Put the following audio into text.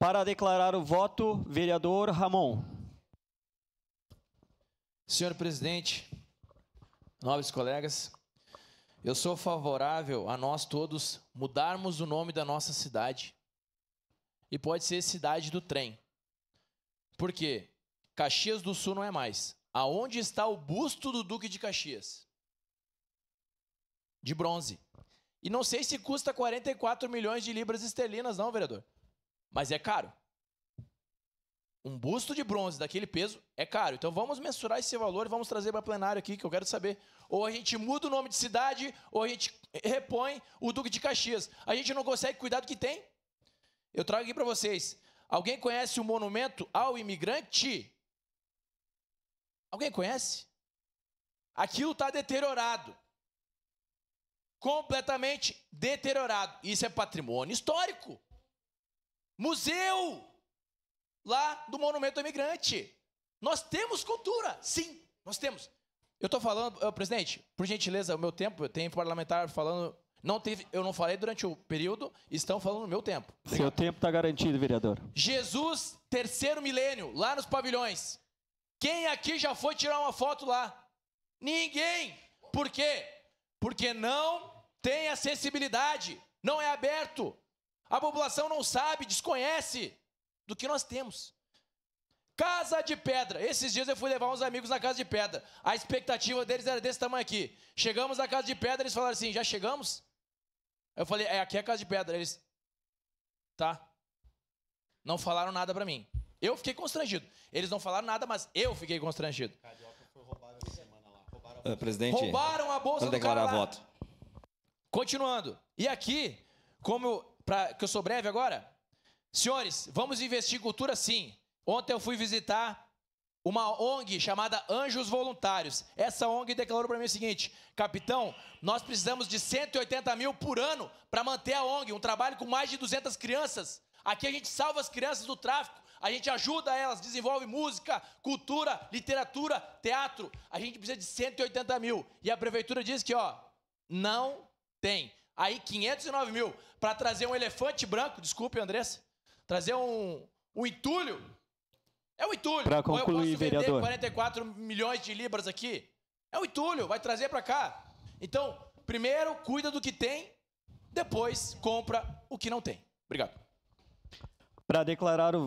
Para declarar o voto, vereador Ramon. Senhor presidente, nobres colegas, eu sou favorável a nós todos mudarmos o nome da nossa cidade. E pode ser Cidade do Trem. Por quê? Caxias do Sul não é mais. Aonde está o busto do Duque de Caxias? De bronze. E não sei se custa 44 milhões de libras esterlinas não, vereador. Mas é caro. Um busto de bronze daquele peso é caro. Então vamos mensurar esse valor e vamos trazer para plenário aqui, que eu quero saber. Ou a gente muda o nome de cidade, ou a gente repõe o Duque de Caxias. A gente não consegue cuidar do que tem. Eu trago aqui para vocês. Alguém conhece o monumento ao imigrante? Alguém conhece? Aquilo está deteriorado. Completamente deteriorado. Isso é patrimônio histórico. Museu lá do monumento ao imigrante. Nós temos cultura. Sim, nós temos. Eu estou falando, presidente, por gentileza, o meu tempo, tem parlamentar falando... eu não falei durante o período, estão falando no meu tempo. Obrigado. Seu tempo está garantido, vereador. Jesus, terceiro milênio, lá nos pavilhões. Quem aqui já foi tirar uma foto lá? Ninguém. Por quê? Porque não tem acessibilidade, não é aberto. A população não sabe, desconhece do que nós temos. Casa de Pedra. Esses dias eu fui levar uns amigos na Casa de Pedra. A expectativa deles era desse tamanho aqui. Chegamos na Casa de Pedra, eles falaram assim, já chegamos? Eu falei, aqui é a Casa de Pedra. Eles, tá. Não falaram nada pra mim. Eu fiquei constrangido. Eles não falaram nada, mas eu fiquei constrangido. Foi roubado essa semana lá. Presidente, roubaram a bolsa do cara lá. voto. Continuando. E aqui, que eu sou breve agora, senhores, vamos investir em cultura sim. Ontem eu fui visitar uma ONG chamada Anjos Voluntários. Essa ONG declarou para mim o seguinte, capitão, nós precisamos de 180 mil por ano para manter a ONG, um trabalho com mais de 200 crianças. Aqui a gente salva as crianças do tráfico, a gente ajuda elas, desenvolve música, cultura, literatura, teatro. A gente precisa de 180 mil. E a prefeitura diz que, não tem. Aí 509 mil para trazer um elefante branco, desculpe, Andressa, trazer um entulho. É um entulho. Para concluir, eu posso vereador. vender 44 milhões de libras aqui? É um entulho, vai trazer para cá. Então, primeiro cuida do que tem, depois compra o que não tem. Obrigado. Para declarar o